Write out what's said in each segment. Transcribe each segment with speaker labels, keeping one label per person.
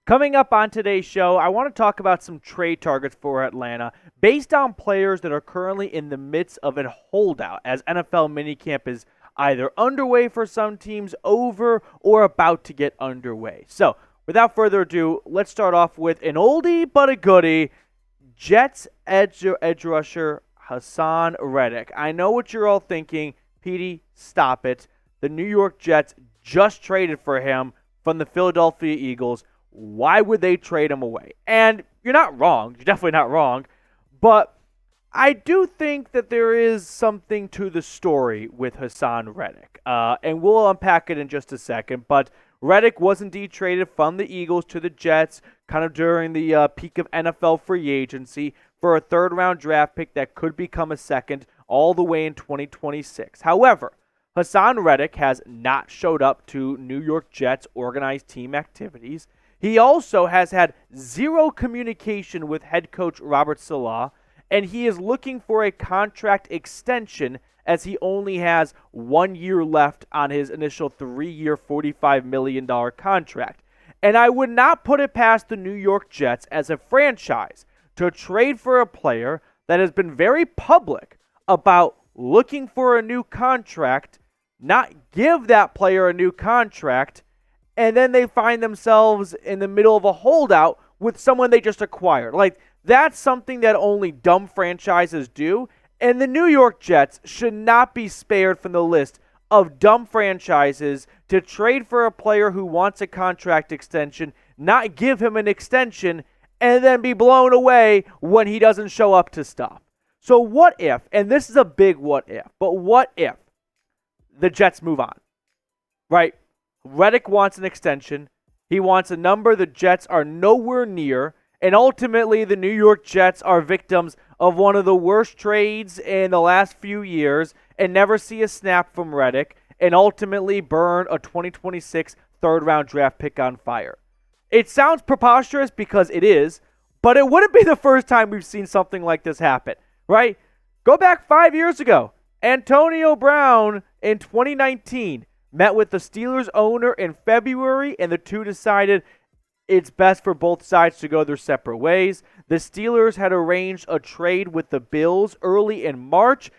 Speaker 1: Coming up on today's show, I want to talk about some trade targets for Atlanta based on players that are currently in the midst of a holdout, as NFL minicamp is either underway for some teams, over, or about to get underway. So, without further ado, let's start off with an oldie but a goodie. Jets edge rusher Haason Reddick. I know what you're all thinking. Petey, stop it. The New York Jets just traded for him from the Philadelphia Eagles. Why would they trade him away? And you're not wrong. You're definitely not wrong. But I do think that there is something to the story with Haason Reddick. And we'll unpack it in just a second. But Reddick was indeed traded from the Eagles to the Jets kind of during the peak of NFL free agency for a third-round draft pick that could become a second all the way in 2026. However, Haason Reddick has not showed up to New York Jets organized team activities. He also has had zero communication with head coach Robert Saleh, and he is looking for a contract extension as he only has 1 year left on his initial 3-year, $45 million contract. And I would not put it past the New York Jets as a franchise to trade for a player that has been very public about looking for a new contract, not give that player a new contract, and then they find themselves in the middle of a holdout with someone they just acquired. Like, that's something that only dumb franchises do, and the New York Jets should not be spared from the list of dumb franchises to trade for a player who wants a contract extension, not give him an extension, and then be blown away when he doesn't show up to stuff. So what if, and this is a big what if, but what if the Jets move on, right? Reddick wants an extension. He wants a number the Jets are nowhere near. And ultimately, the New York Jets are victims of one of the worst trades in the last few years and never see a snap from Reddick and ultimately burn a 2026 third-round draft pick on fire. It sounds preposterous because it is, but it wouldn't be the first time we've seen something like this happen, right? Go back 5 years ago. Antonio Brown in 2019 met with the Steelers owner in February, and the two decided it's best for both sides to go their separate ways. The Steelers had arranged a trade with the Bills early in March.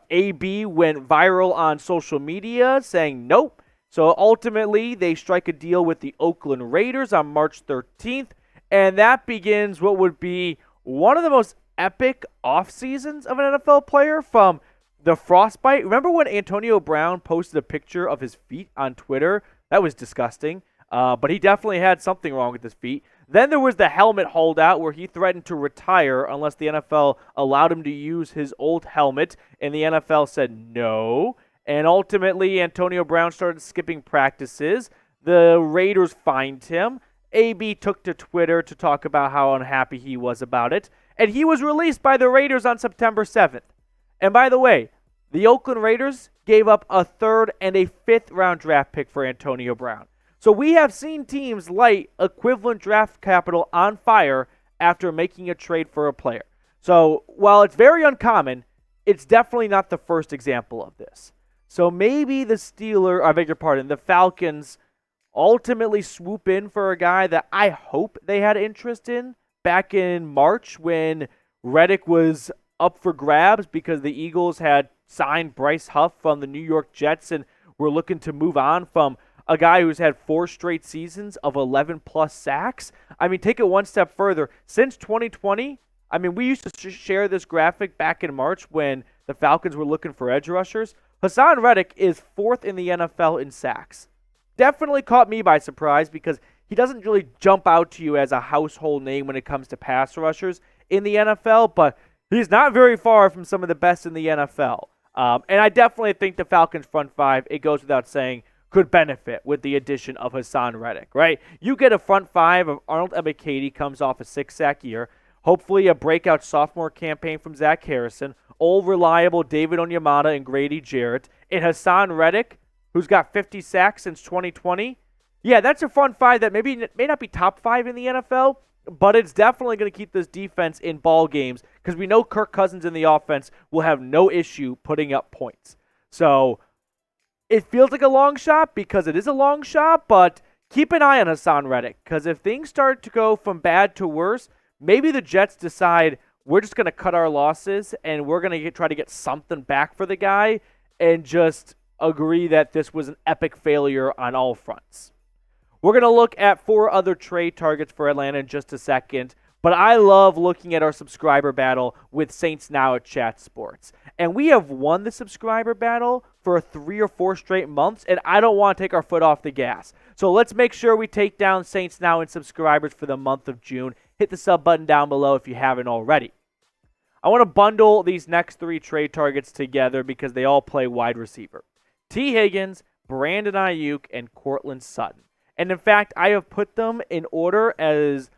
Speaker 1: AB went viral on social media saying nope. So ultimately, they strike a deal with the Oakland Raiders on March 13th, and that begins what would be one of the most epic off seasons of an NFL player, from the frostbite. Remember when Antonio Brown posted a picture of his feet on Twitter? That was disgusting. But he definitely had something wrong with his feet. Then there was the helmet holdout where he threatened to retire unless the NFL allowed him to use his old helmet, and the NFL said no. And ultimately, Antonio Brown started skipping practices. The Raiders fined him. AB took to Twitter to talk about how unhappy he was about it. And he was released by the Raiders on September 7th. And by the way, the Oakland Raiders gave up a 3rd and a 5th round draft pick for Antonio Brown. So we have seen teams light equivalent draft capital on fire after making a trade for a player. So while it's very uncommon, it's definitely not the first example of this. So maybe the Falcons ultimately swoop in for a guy that I hope they had interest in back in March when Reddick was up for grabs because the Eagles had signed Bryce Huff from the New York Jets and were looking to move on from a guy who's had 4 straight seasons of 11-plus sacks. I mean, take it one step further. Since 2020, I mean, we used to share this graphic back in March when the Falcons were looking for edge rushers. Haason Reddick is 4th in the NFL in sacks. Definitely caught me by surprise because he doesn't really jump out to you as a household name when it comes to pass rushers in the NFL, but he's not very far from some of the best in the NFL. And I definitely think the Falcons front five, it goes without saying, could benefit with the addition of Haason Reddick, right? You get a front five of Arnold Ebiketie comes off a 6-sack year, hopefully a breakout sophomore campaign from Zach Harrison, old reliable David Onyemata and Grady Jarrett, and Haason Reddick, who's got 50 sacks since 2020. Yeah, that's a front five that may not be top 5 in the NFL, but it's definitely going to keep this defense in ball games because we know Kirk Cousins in the offense will have no issue putting up points. So it feels like a long shot because it is a long shot, but keep an eye on Haason Reddick, because if things start to go from bad to worse, maybe the Jets decide we're just going to cut our losses and we're going to try to get something back for the guy and just agree that this was an epic failure on all fronts. We're going to look at 4 other trade targets for Atlanta in just a second, but I love looking at our subscriber battle with Saints Now at Chat Sports. And we have won the subscriber battle for 3 or 4 straight months, and I don't want to take our foot off the gas. So let's make sure we take down Saints Now and subscribers for the month of June. Hit the sub button down below if you haven't already. I want to bundle these next 3 trade targets together because they all play wide receiver. Tee Higgins, Brandon Aiyuk, and Courtland Sutton. And in fact, I have put them in order as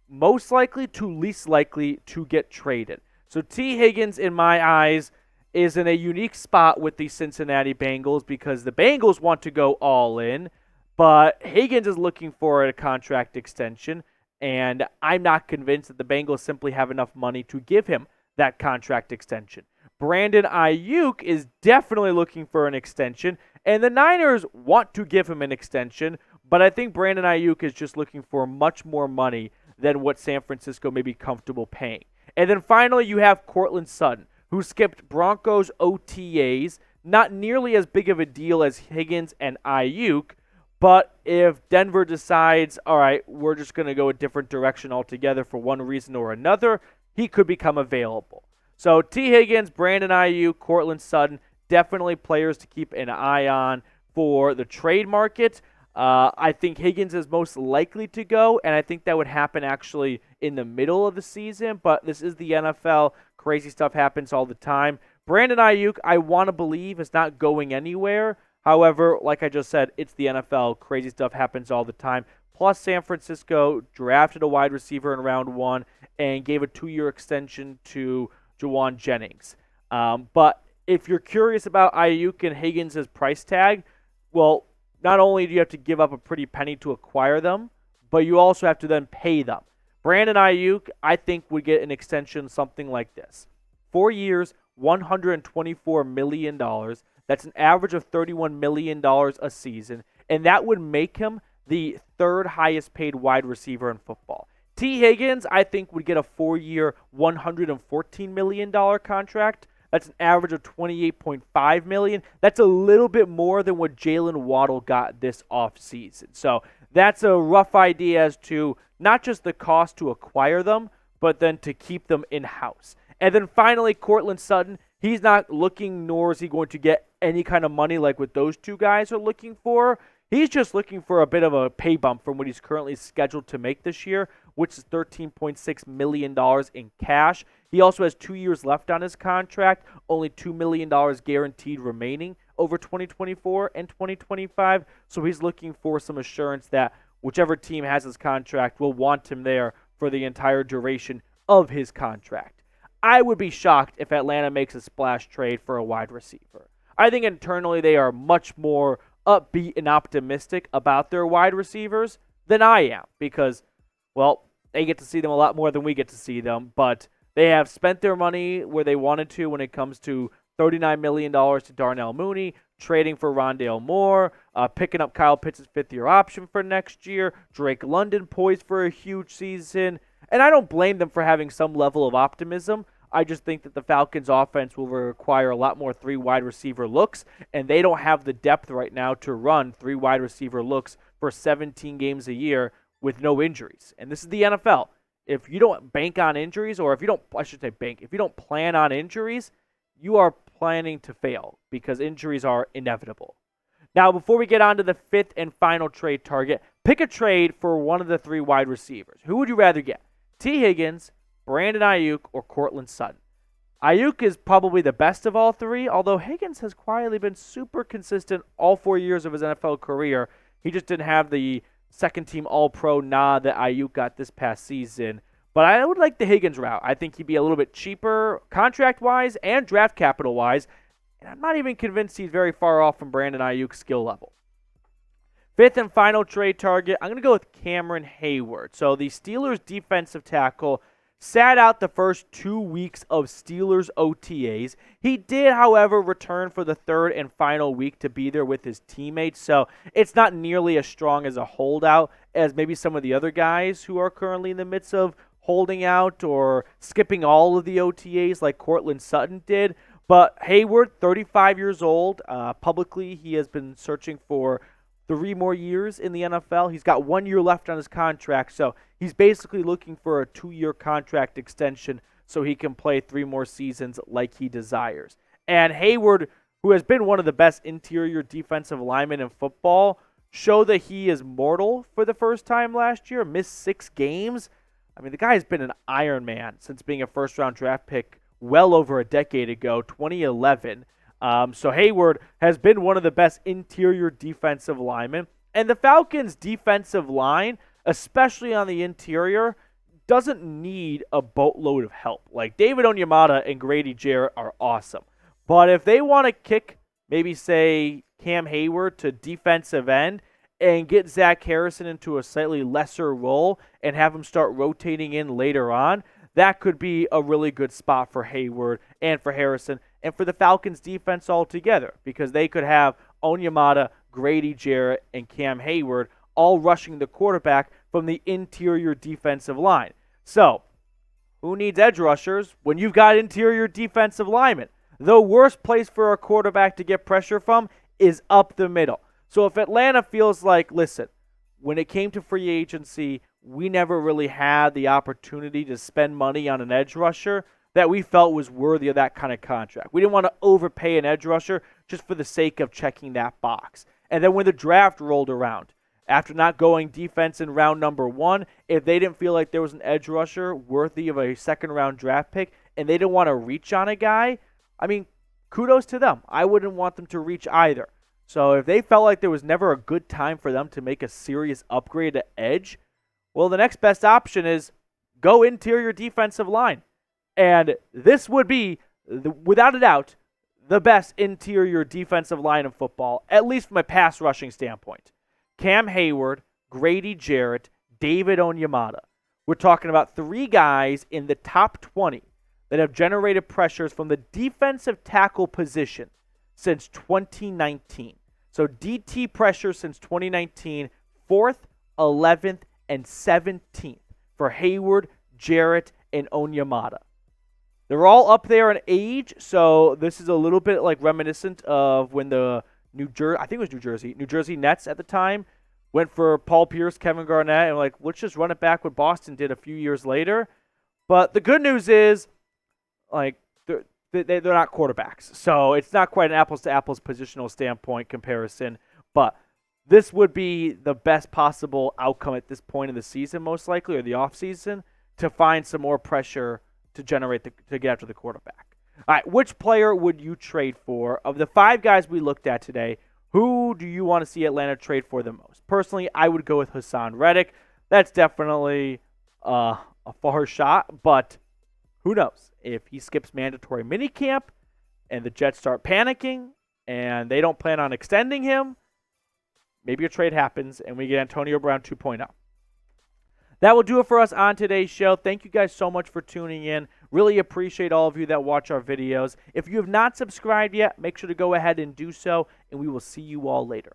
Speaker 1: most likely to least likely to get traded. So Tee Higgins, in my eyes, is in a unique spot with the Cincinnati Bengals because the Bengals want to go all in, but Higgins is looking for a contract extension, and I'm not convinced that the Bengals simply have enough money to give him that contract extension. Brandon Aiyuk is definitely looking for an extension, and the Niners want to give him an extension, but I think Brandon Aiyuk is just looking for much more money than what San Francisco may be comfortable paying. And then finally, you have Courtland Sutton, who skipped Broncos OTAs, not nearly as big of a deal as Higgins and Aiyuk, but if Denver decides, all right, we're just going to go a different direction altogether for one reason or another, he could become available. So Tee Higgins, Brandon Aiyuk, Courtland Sutton, definitely players to keep an eye on for the trade market. I think Higgins is most likely to go, and I think that would happen actually in the middle of the season, but this is the NFL. Crazy stuff happens all the time. Brandon Aiyuk, I want to believe, is not going anywhere. However, like I just said, it's the NFL. Crazy stuff happens all the time. Plus, San Francisco drafted a wide receiver in round 1 and gave a 2-year extension to Juwan Jennings. But if you're curious about Aiyuk and Higgins' price tag, well, not only do you have to give up a pretty penny to acquire them, but you also have to then pay them. Brandon Aiyuk, I think, would get an extension something like this. 4 years, $124 million. That's an average of $31 million a season, and that would make him the 3rd highest paid wide receiver in football. Tee Higgins, I think, would get a 4-year, $114 million contract. That's an average of $28.5 million. That's a little bit more than what Jalen Waddle got this offseason. So that's a rough idea as to not just the cost to acquire them, but then to keep them in-house. And then finally, Courtland Sutton, he's not looking, nor is he going to get any kind of money like what those 2 guys are looking for. He's just looking for a bit of a pay bump from what he's currently scheduled to make this year, which is $13.6 million in cash. He also has 2 years left on his contract, only $2 million guaranteed remaining over 2024 and 2025. So he's looking for some assurance that whichever team has his contract will want him there for the entire duration of his contract. I would be shocked if Atlanta makes a splash trade for a wide receiver. I think internally they are much more upbeat and optimistic about their wide receivers than I am because, well, they get to see them a lot more than we get to see them, but they have spent their money where they wanted to when it comes to $39 million to Darnell Mooney, trading for Rondale Moore, picking up Kyle Pitts' 5th-year option for next year, Drake London poised for a huge season, and I don't blame them for having some level of optimism. I just think that the Falcons' offense will require a lot more 3 wide receiver looks, and they don't have the depth right now to run 3 wide receiver looks for 17 games a year with no injuries. And this is the NFL. If you don't bank on injuries, or if you don't, I should say bank, if you don't plan on injuries, you are planning to fail because injuries are inevitable. Now, before we get on to the 5th and final trade target, pick a trade for one of the 3 wide receivers. Who would you rather get? Tee Higgins, Brandon Aiyuk, or Courtland Sutton? Aiyuk is probably the best of all 3, although Higgins has quietly been super consistent all 4 years of his NFL career. He just didn't have the second-team All-Pro nod that Aiyuk got this past season. But I would like the Higgins route. I think he'd be a little bit cheaper contract-wise and draft capital-wise, and I'm not even convinced he's very far off from Brandon Aiyuk's skill level. 5th and final trade target, I'm going to go with Cameron Heyward. So the Steelers' defensive tackle sat out the first 2 weeks of Steelers OTAs. He did, however, return for the third and final week to be there with his teammates, so it's not nearly as strong as a holdout as maybe some of the other guys who are currently in the midst of holding out or skipping all of the OTAs like Courtland Sutton did. But Heyward, 35 years old, publicly he has been searching for 3 more years in the NFL. He's got 1 year left on his contract, so he's basically looking for a 2-year contract extension so he can play 3 more seasons like he desires. And Heyward, who has been one of the best interior defensive linemen in football, showed that he is mortal for the first time last year, missed 6 games. I mean, the guy has been an Iron Man since being a first-round draft pick well over a decade ago, 2011. So Heyward has been one of the best interior defensive linemen. And the Falcons' defensive line, especially on the interior, doesn't need a boatload of help. Like, David Onyemata and Grady Jarrett are awesome. But if they want to kick, maybe say, Cam Heyward to defensive end and get Zach Harrison into a slightly lesser role and have him start rotating in later on, that could be a really good spot for Heyward and for Harrison and for the Falcons defense altogether, because they could have Onyemata, Grady Jarrett, and Cam Heyward all rushing the quarterback from the interior defensive line. So, who needs edge rushers when you've got interior defensive linemen? The worst place for a quarterback to get pressure from is up the middle. So if Atlanta feels like, listen, when it came to free agency, we never really had the opportunity to spend money on an edge rusher that we felt was worthy of that kind of contract. We didn't want to overpay an edge rusher just for the sake of checking that box. And then when the draft rolled around, after not going defense in round number 1, if they didn't feel like there was an edge rusher worthy of a second-round draft pick and they didn't want to reach on a guy, I mean, kudos to them. I wouldn't want them to reach either. So if they felt like there was never a good time for them to make a serious upgrade to edge, well, the next best option is go interior defensive line. And this would be, without a doubt, the best interior defensive line in football, at least from a pass rushing standpoint. Cam Heyward, Grady Jarrett, David Onyemata. We're talking about 3 guys in the top 20 that have generated pressures from the defensive tackle position since 2019. So DT pressure since 2019, 4th, 11th, and 17th for Heyward, Jarrett, and Onyemata. They're all up there in age, so this is a little bit like reminiscent of when the New Jersey Nets at the time went for Paul Pierce, Kevin Garnett, and like, let's just run it back what Boston did a few years later. But the good news is, like, they're not quarterbacks, so it's not quite an apples-to-apples positional standpoint comparison, but this would be the best possible outcome at this point in the season, most likely, or the offseason, to find some more pressure to get after the quarterback. All right, which player would you trade for? Of the 5 guys we looked at today, who do you want to see Atlanta trade for the most? Personally, I would go with Haason Reddick. That's definitely a far shot, but who knows? If he skips mandatory minicamp and the Jets start panicking and they don't plan on extending him, maybe a trade happens and we get Antonio Brown 2.0. That will do it for us on today's show. Thank you guys so much for tuning in. Really appreciate all of you that watch our videos. If you have not subscribed yet, make sure to go ahead and do so, and we will see you all later.